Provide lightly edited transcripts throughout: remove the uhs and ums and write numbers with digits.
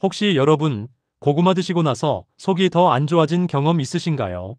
혹시 여러분, 고구마 드시고 나서 속이 더 안 좋아진 경험 있으신가요?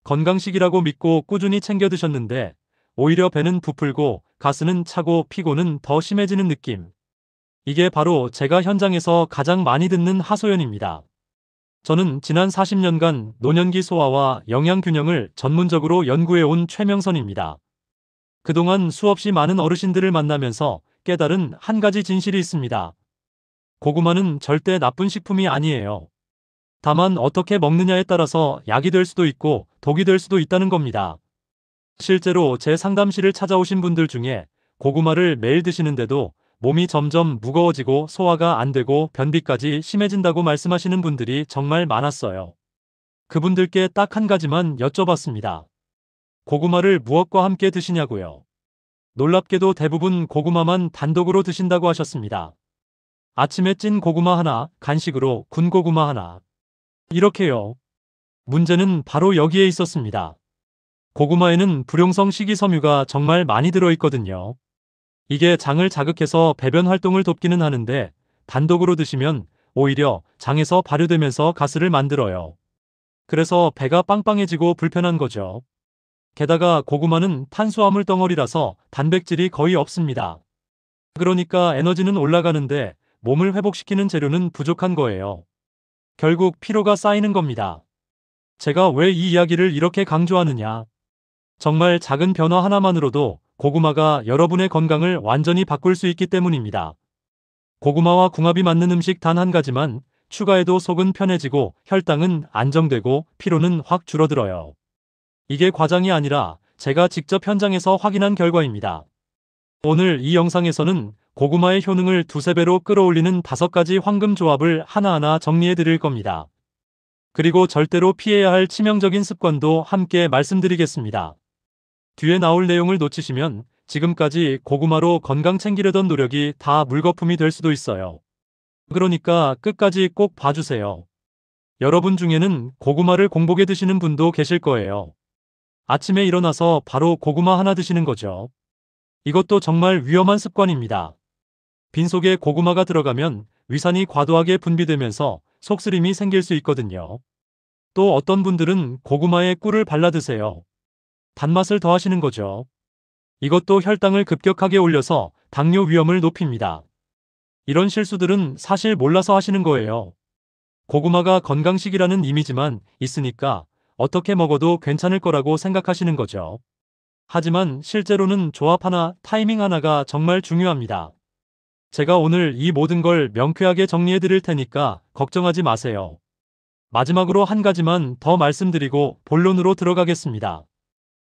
건강식이라고 믿고 꾸준히 챙겨 드셨는데, 오히려 배는 부풀고 가스는 차고 피곤은 더 심해지는 느낌. 이게 바로 제가 현장에서 가장 많이 듣는 하소연입니다. 저는 지난 40년간 노년기 소화와 영양 균형을 전문적으로 연구해온 최명선입니다. 그동안 수없이 많은 어르신들을 만나면서 깨달은 한 가지 진실이 있습니다. 고구마는 절대 나쁜 식품이 아니에요. 다만 어떻게 먹느냐에 따라서 약이 될 수도 있고 독이 될 수도 있다는 겁니다. 실제로 제 상담실을 찾아오신 분들 중에 고구마를 매일 드시는데도 몸이 점점 무거워지고 소화가 안 되고 변비까지 심해진다고 말씀하시는 분들이 정말 많았어요. 그분들께 딱 한 가지만 여쭤봤습니다. 고구마를 무엇과 함께 드시냐고요. 놀랍게도 대부분 고구마만 단독으로 드신다고 하셨습니다. 아침에 찐 고구마 하나, 간식으로 군 고구마 하나. 이렇게요. 문제는 바로 여기에 있었습니다. 고구마에는 불용성 식이섬유가 정말 많이 들어있거든요. 이게 장을 자극해서 배변 활동을 돕기는 하는데 단독으로 드시면 오히려 장에서 발효되면서 가스를 만들어요. 그래서 배가 빵빵해지고 불편한 거죠. 게다가 고구마는 탄수화물 덩어리라서 단백질이 거의 없습니다. 그러니까 에너지는 올라가는데 몸을 회복시키는 재료는 부족한 거예요. 결국 피로가 쌓이는 겁니다. 제가 왜 이 이야기를 이렇게 강조하느냐? 정말 작은 변화 하나만으로도 고구마가 여러분의 건강을 완전히 바꿀 수 있기 때문입니다. 고구마와 궁합이 맞는 음식 단 한 가지만 추가해도 속은 편해지고 혈당은 안정되고 피로는 확 줄어들어요. 이게 과장이 아니라 제가 직접 현장에서 확인한 결과입니다. 오늘 이 영상에서는 고구마의 효능을 두세 배로 끌어올리는 5가지 황금 조합을 하나하나 정리해 드릴 겁니다. 그리고 절대로 피해야 할 치명적인 습관도 함께 말씀드리겠습니다. 뒤에 나올 내용을 놓치시면 지금까지 고구마로 건강 챙기려던 노력이 다 물거품이 될 수도 있어요. 그러니까 끝까지 꼭 봐주세요. 여러분 중에는 고구마를 공복에 드시는 분도 계실 거예요. 아침에 일어나서 바로 고구마 하나 드시는 거죠. 이것도 정말 위험한 습관입니다. 빈속에 고구마가 들어가면 위산이 과도하게 분비되면서 속쓰림이 생길 수 있거든요. 또 어떤 분들은 고구마에 꿀을 발라 드세요. 단맛을 더하시는 거죠. 이것도 혈당을 급격하게 올려서 당뇨 위험을 높입니다. 이런 실수들은 사실 몰라서 하시는 거예요. 고구마가 건강식이라는 이미지만 있으니까 어떻게 먹어도 괜찮을 거라고 생각하시는 거죠. 하지만 실제로는 조합 하나, 타이밍 하나가 정말 중요합니다. 제가 오늘 이 모든 걸 명쾌하게 정리해 드릴 테니까 걱정하지 마세요. 마지막으로 한 가지만 더 말씀드리고 본론으로 들어가겠습니다.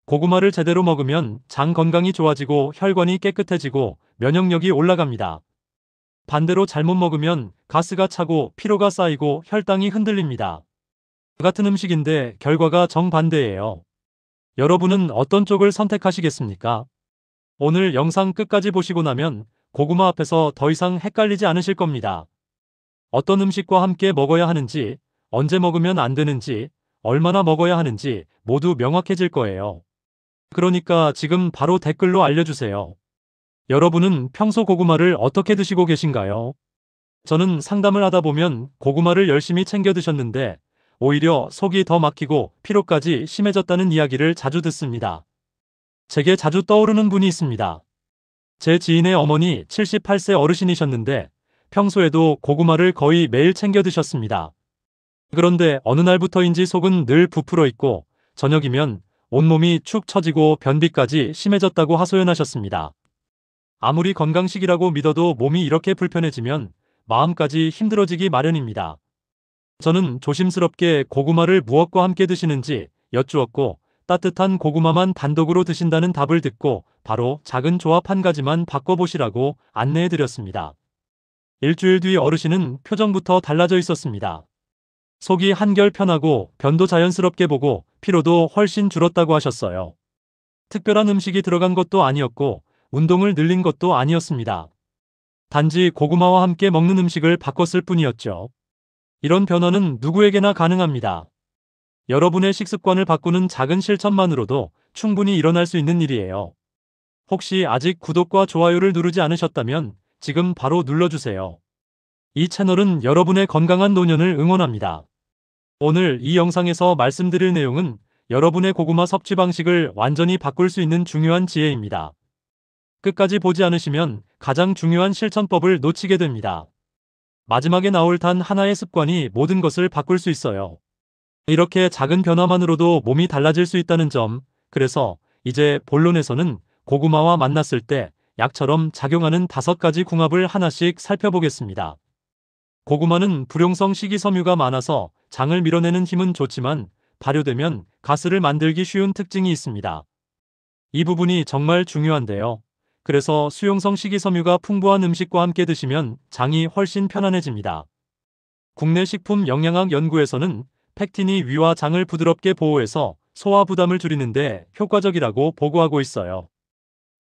고구마를 제대로 먹으면 장 건강이 좋아지고 혈관이 깨끗해지고 면역력이 올라갑니다. 반대로 잘못 먹으면 가스가 차고 피로가 쌓이고 혈당이 흔들립니다. 같은 음식인데 결과가 정반대예요. 여러분은 어떤 쪽을 선택하시겠습니까? 오늘 영상 끝까지 보시고 나면 고구마 앞에서 더 이상 헷갈리지 않으실 겁니다. 어떤 음식과 함께 먹어야 하는지, 언제 먹으면 안 되는지, 얼마나 먹어야 하는지 모두 명확해질 거예요. 그러니까 지금 바로 댓글로 알려주세요. 여러분은 평소 고구마를 어떻게 드시고 계신가요? 저는 상담을 하다 보면 고구마를 열심히 챙겨 드셨는데 오히려 속이 더 막히고 피로까지 심해졌다는 이야기를 자주 듣습니다. 제게 자주 떠오르는 분이 있습니다. 제 지인의 어머니 78세 어르신이셨는데 평소에도 고구마를 거의 매일 챙겨 드셨습니다. 그런데 어느 날부터인지 속은 늘 부풀어 있고 저녁이면 온몸이 축 처지고 변비까지 심해졌다고 하소연하셨습니다. 아무리 건강식이라고 믿어도 몸이 이렇게 불편해지면 마음까지 힘들어지기 마련입니다. 저는 조심스럽게 고구마를 무엇과 함께 드시는지 여쭈었고 따뜻한 고구마만 단독으로 드신다는 답을 듣고 바로 작은 조합 한 가지만 바꿔보시라고 안내해드렸습니다. 일주일 뒤 어르신은 표정부터 달라져 있었습니다. 속이 한결 편하고 변도 자연스럽게 보고 피로도 훨씬 줄었다고 하셨어요. 특별한 음식이 들어간 것도 아니었고 운동을 늘린 것도 아니었습니다. 단지 고구마와 함께 먹는 음식을 바꿨을 뿐이었죠. 이런 변화는 누구에게나 가능합니다. 여러분의 식습관을 바꾸는 작은 실천만으로도 충분히 일어날 수 있는 일이에요. 혹시 아직 구독과 좋아요를 누르지 않으셨다면 지금 바로 눌러주세요. 이 채널은 여러분의 건강한 노년을 응원합니다. 오늘 이 영상에서 말씀드릴 내용은 여러분의 고구마 섭취 방식을 완전히 바꿀 수 있는 중요한 지혜입니다. 끝까지 보지 않으시면 가장 중요한 실천법을 놓치게 됩니다. 마지막에 나올 단 하나의 습관이 모든 것을 바꿀 수 있어요. 이렇게 작은 변화만으로도 몸이 달라질 수 있다는 점, 그래서 이제 본론에서는 고구마와 만났을 때 약처럼 작용하는 5가지 궁합을 하나씩 살펴보겠습니다. 고구마는 불용성 식이섬유가 많아서 장을 밀어내는 힘은 좋지만 발효되면 가스를 만들기 쉬운 특징이 있습니다. 이 부분이 정말 중요한데요. 그래서 수용성 식이섬유가 풍부한 음식과 함께 드시면 장이 훨씬 편안해집니다. 국내 식품 영양학 연구에서는 팩틴이 위와 장을 부드럽게 보호해서 소화 부담을 줄이는데 효과적이라고 보고하고 있어요.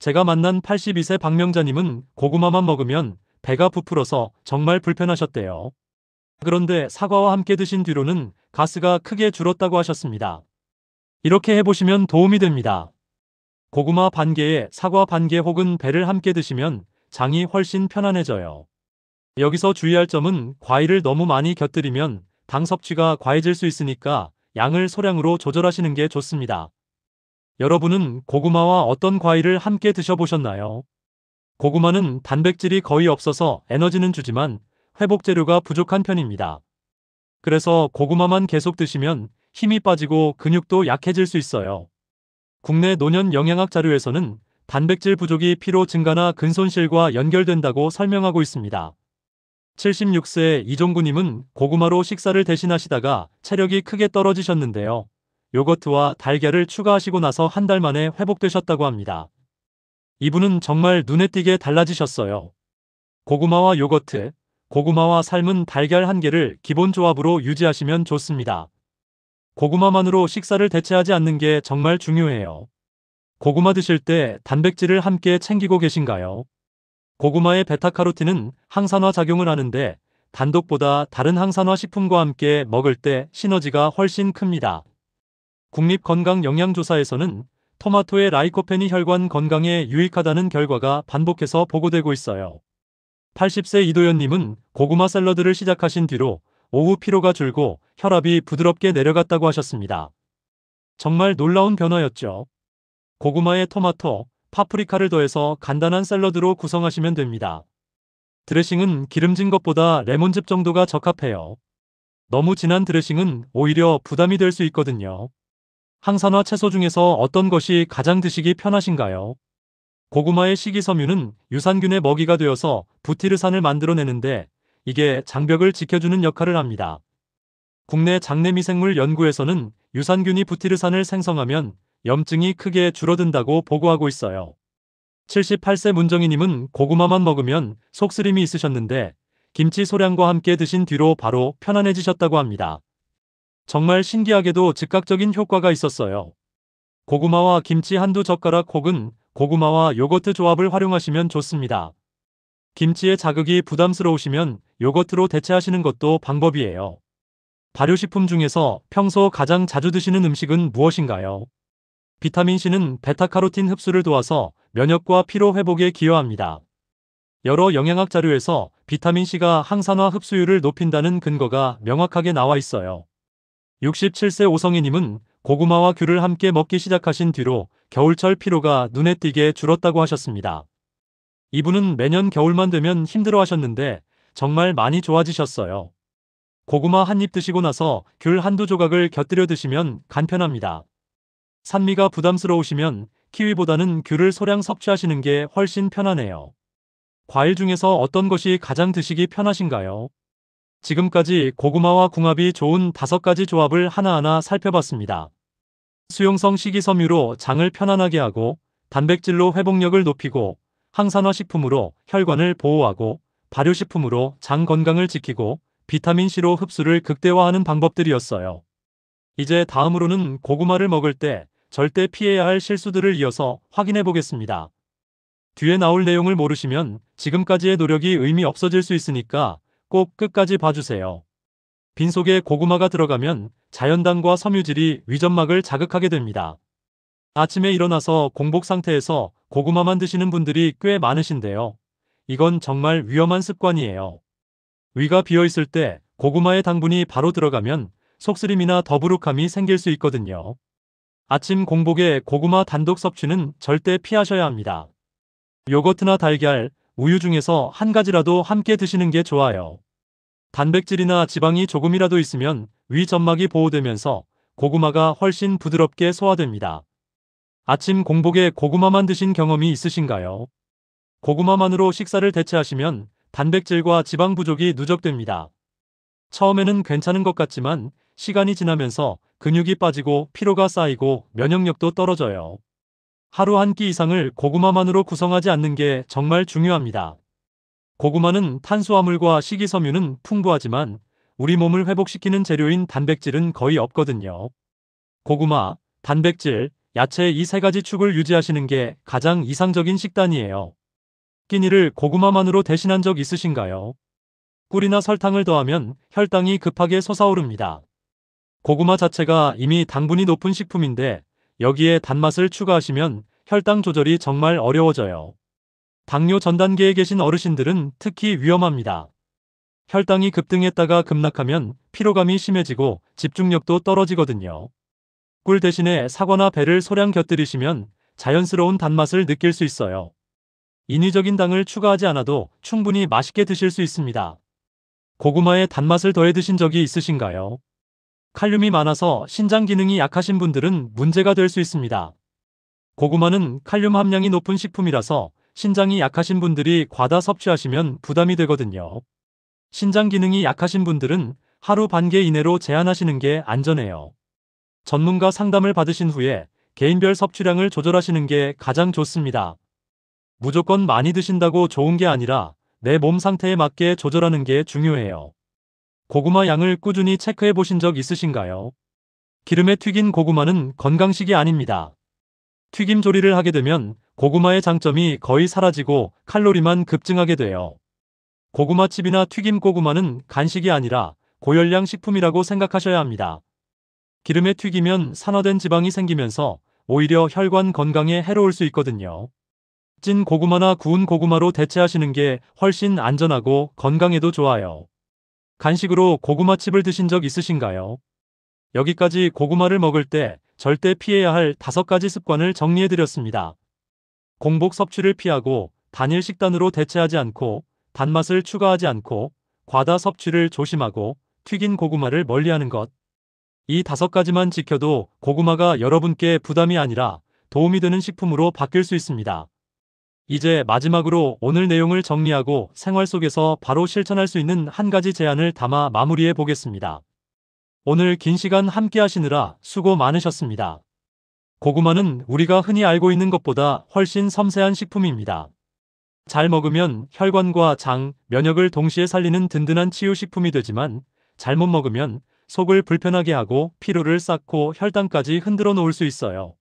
제가 만난 82세 박명자님은 고구마만 먹으면 배가 부풀어서 정말 불편하셨대요. 그런데 사과와 함께 드신 뒤로는 가스가 크게 줄었다고 하셨습니다. 이렇게 해보시면 도움이 됩니다. 고구마 반 개에 사과 반 개 혹은 배를 함께 드시면 장이 훨씬 편안해져요. 여기서 주의할 점은 과일을 너무 많이 곁들이면 당 섭취가 과해질 수 있으니까 양을 소량으로 조절하시는 게 좋습니다. 여러분은 고구마와 어떤 과일을 함께 드셔보셨나요? 고구마는 단백질이 거의 없어서 에너지는 주지만 회복 재료가 부족한 편입니다. 그래서 고구마만 계속 드시면 힘이 빠지고 근육도 약해질 수 있어요. 국내 노년 영양학 자료에서는 단백질 부족이 피로 증가나 근손실과 연결된다고 설명하고 있습니다. 76세 이종구님은 고구마로 식사를 대신하시다가 체력이 크게 떨어지셨는데요. 요거트와 달걀을 추가하시고 나서 한 달 만에 회복되셨다고 합니다. 이분은 정말 눈에 띄게 달라지셨어요. 고구마와 요거트, 고구마와 삶은 달걀 1개를 기본 조합으로 유지하시면 좋습니다. 고구마만으로 식사를 대체하지 않는 게 정말 중요해요. 고구마 드실 때 단백질을 함께 챙기고 계신가요? 고구마의 베타카로틴은 항산화 작용을 하는데 단독보다 다른 항산화 식품과 함께 먹을 때 시너지가 훨씬 큽니다. 국립건강영양조사에서는 토마토의 라이코펜이 혈관 건강에 유익하다는 결과가 반복해서 보고되고 있어요. 80세 이도현님은 고구마 샐러드를 시작하신 뒤로 오후 피로가 줄고 혈압이 부드럽게 내려갔다고 하셨습니다. 정말 놀라운 변화였죠. 고구마에 토마토, 파프리카를 더해서 간단한 샐러드로 구성하시면 됩니다. 드레싱은 기름진 것보다 레몬즙 정도가 적합해요. 너무 진한 드레싱은 오히려 부담이 될 수 있거든요. 항산화 채소 중에서 어떤 것이 가장 드시기 편하신가요? 고구마의 식이섬유는 유산균의 먹이가 되어서 부티르산을 만들어내는데 이게 장벽을 지켜주는 역할을 합니다. 국내 장내미생물 연구에서는 유산균이 부티르산을 생성하면 염증이 크게 줄어든다고 보고하고 있어요. 78세 문정희님은 고구마만 먹으면 속쓰림이 있으셨는데 김치 소량과 함께 드신 뒤로 바로 편안해지셨다고 합니다. 정말 신기하게도 즉각적인 효과가 있었어요. 고구마와 김치 한두 젓가락 혹은 고구마와 요거트 조합을 활용하시면 좋습니다. 김치의 자극이 부담스러우시면 요거트로 대체하시는 것도 방법이에요. 발효식품 중에서 평소 가장 자주 드시는 음식은 무엇인가요? 비타민C는 베타카로틴 흡수를 도와서 면역과 피로 회복에 기여합니다. 여러 영양학 자료에서 비타민C가 항산화 흡수율을 높인다는 근거가 명확하게 나와 있어요. 67세 오성희님은 고구마와 귤을 함께 먹기 시작하신 뒤로 겨울철 피로가 눈에 띄게 줄었다고 하셨습니다. 이분은 매년 겨울만 되면 힘들어 하셨는데 정말 많이 좋아지셨어요. 고구마 한 입 드시고 나서 귤 한두 조각을 곁들여 드시면 간편합니다. 산미가 부담스러우시면 키위보다는 귤을 소량 섭취하시는 게 훨씬 편하네요. 과일 중에서 어떤 것이 가장 드시기 편하신가요? 지금까지 고구마와 궁합이 좋은 5가지 조합을 하나하나 살펴봤습니다. 수용성 식이섬유로 장을 편안하게 하고, 단백질로 회복력을 높이고, 항산화 식품으로 혈관을 보호하고, 발효식품으로 장 건강을 지키고, 비타민C로 흡수를 극대화하는 방법들이었어요. 이제 다음으로는 고구마를 먹을 때 절대 피해야 할 실수들을 이어서 확인해 보겠습니다. 뒤에 나올 내용을 모르시면 지금까지의 노력이 의미 없어질 수 있으니까 꼭 끝까지 봐주세요. 빈속에 고구마가 들어가면 자연당과 섬유질이 위점막을 자극하게 됩니다. 아침에 일어나서 공복 상태에서 고구마만 드시는 분들이 꽤 많으신데요. 이건 정말 위험한 습관이에요. 위가 비어있을 때 고구마의 당분이 바로 들어가면 속쓰림이나 더부룩함이 생길 수 있거든요. 아침 공복에 고구마 단독 섭취는 절대 피하셔야 합니다. 요거트나 달걀, 우유 중에서 한 가지라도 함께 드시는 게 좋아요. 단백질이나 지방이 조금이라도 있으면 위 점막이 보호되면서 고구마가 훨씬 부드럽게 소화됩니다. 아침 공복에 고구마만 드신 경험이 있으신가요? 고구마만으로 식사를 대체하시면 단백질과 지방 부족이 누적됩니다. 처음에는 괜찮은 것 같지만 시간이 지나면서 근육이 빠지고 피로가 쌓이고 면역력도 떨어져요. 하루 한 끼 이상을 고구마만으로 구성하지 않는 게 정말 중요합니다. 고구마는 탄수화물과 식이섬유는 풍부하지만 우리 몸을 회복시키는 재료인 단백질은 거의 없거든요. 고구마, 단백질, 야채 이 세 가지 축을 유지하시는 게 가장 이상적인 식단이에요. 끼니를 고구마만으로 대신한 적 있으신가요? 꿀이나 설탕을 더하면 혈당이 급하게 솟아오릅니다. 고구마 자체가 이미 당분이 높은 식품인데 여기에 단맛을 추가하시면 혈당 조절이 정말 어려워져요. 당뇨 전 단계에 계신 어르신들은 특히 위험합니다. 혈당이 급등했다가 급락하면 피로감이 심해지고 집중력도 떨어지거든요. 꿀 대신에 사과나 배를 소량 곁들이시면 자연스러운 단맛을 느낄 수 있어요. 인위적인 당을 추가하지 않아도 충분히 맛있게 드실 수 있습니다. 고구마에 단맛을 더해 드신 적이 있으신가요? 칼륨이 많아서 신장 기능이 약하신 분들은 문제가 될 수 있습니다. 고구마는 칼륨 함량이 높은 식품이라서 신장이 약하신 분들이 과다 섭취하시면 부담이 되거든요. 신장 기능이 약하신 분들은 하루 반개 이내로 제한하시는 게 안전해요. 전문가 상담을 받으신 후에 개인별 섭취량을 조절하시는 게 가장 좋습니다. 무조건 많이 드신다고 좋은 게 아니라 내 몸 상태에 맞게 조절하는 게 중요해요. 고구마 양을 꾸준히 체크해 보신 적 있으신가요? 기름에 튀긴 고구마는 건강식이 아닙니다. 튀김 조리를 하게 되면 고구마의 장점이 거의 사라지고 칼로리만 급증하게 돼요. 고구마칩이나 튀김 고구마는 간식이 아니라 고열량 식품이라고 생각하셔야 합니다. 기름에 튀기면 산화된 지방이 생기면서 오히려 혈관 건강에 해로울 수 있거든요. 찐 고구마나 구운 고구마로 대체하시는 게 훨씬 안전하고 건강에도 좋아요. 간식으로 고구마칩을 드신 적 있으신가요? 여기까지 고구마를 먹을 때 절대 피해야 할 5가지 습관을 정리해드렸습니다. 공복 섭취를 피하고 단일 식단으로 대체하지 않고 단맛을 추가하지 않고 과다 섭취를 조심하고 튀긴 고구마를 멀리하는 것. 이 5가지만 지켜도 고구마가 여러분께 부담이 아니라 도움이 되는 식품으로 바뀔 수 있습니다. 이제 마지막으로 오늘 내용을 정리하고 생활 속에서 바로 실천할 수 있는 한 가지 제안을 담아 마무리해 보겠습니다. 오늘 긴 시간 함께 하시느라 수고 많으셨습니다. 고구마는 우리가 흔히 알고 있는 것보다 훨씬 섬세한 식품입니다. 잘 먹으면 혈관과 장, 면역을 동시에 살리는 든든한 치유식품이 되지만 잘못 먹으면 속을 불편하게 하고 피로를 쌓고 혈당까지 흔들어 놓을 수 있어요.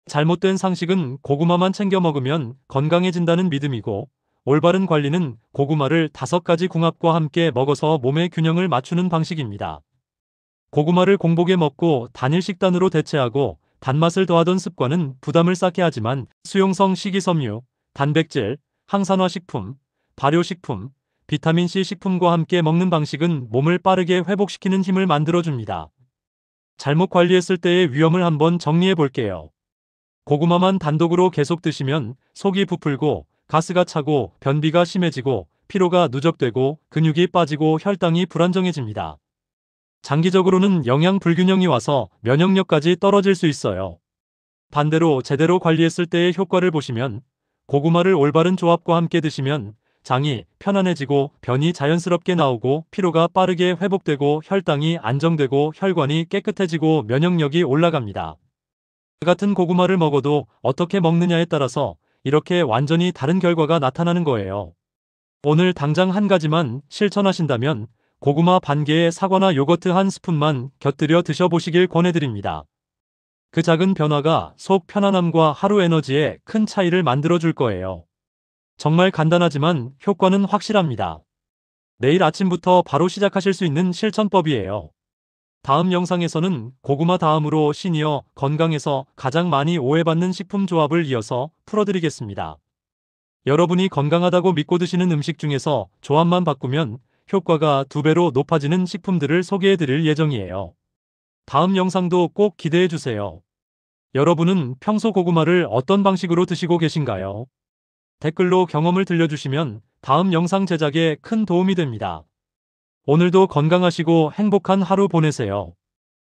잘못된 상식은 고구마만 챙겨 먹으면 건강해진다는 믿음이고 올바른 관리는 고구마를 5가지 궁합과 함께 먹어서 몸의 균형을 맞추는 방식입니다. 고구마를 공복에 먹고 단일 식단으로 대체하고 단맛을 더하던 습관은 부담을 쌓게 하지만 수용성 식이섬유, 단백질, 항산화 식품, 발효식품, 비타민C 식품과 함께 먹는 방식은 몸을 빠르게 회복시키는 힘을 만들어줍니다. 잘못 관리했을 때의 위험을 한번 정리해 볼게요. 고구마만 단독으로 계속 드시면 속이 부풀고 가스가 차고 변비가 심해지고 피로가 누적되고 근육이 빠지고 혈당이 불안정해집니다. 장기적으로는 영양 불균형이 와서 면역력까지 떨어질 수 있어요. 반대로 제대로 관리했을 때의 효과를 보시면 고구마를 올바른 조합과 함께 드시면 장이 편안해지고 변이 자연스럽게 나오고 피로가 빠르게 회복되고 혈당이 안정되고 혈관이 깨끗해지고 면역력이 올라갑니다. 같은 고구마를 먹어도 어떻게 먹느냐에 따라서 이렇게 완전히 다른 결과가 나타나는 거예요. 오늘 당장 한 가지만 실천하신다면 고구마 반 개에 사과나 요거트 한 스푼만 곁들여 드셔보시길 권해드립니다. 그 작은 변화가 속 편안함과 하루 에너지에 큰 차이를 만들어줄 거예요. 정말 간단하지만 효과는 확실합니다. 내일 아침부터 바로 시작하실 수 있는 실천법이에요. 다음 영상에서는 고구마 다음으로 시니어 건강에서 가장 많이 오해받는 식품 조합을 이어서 풀어드리겠습니다. 여러분이 건강하다고 믿고 드시는 음식 중에서 조합만 바꾸면 효과가 2배로 높아지는 식품들을 소개해 드릴 예정이에요. 다음 영상도 꼭 기대해 주세요. 여러분은 평소 고구마를 어떤 방식으로 드시고 계신가요? 댓글로 경험을 들려주시면 다음 영상 제작에 큰 도움이 됩니다. 오늘도 건강하시고 행복한 하루 보내세요.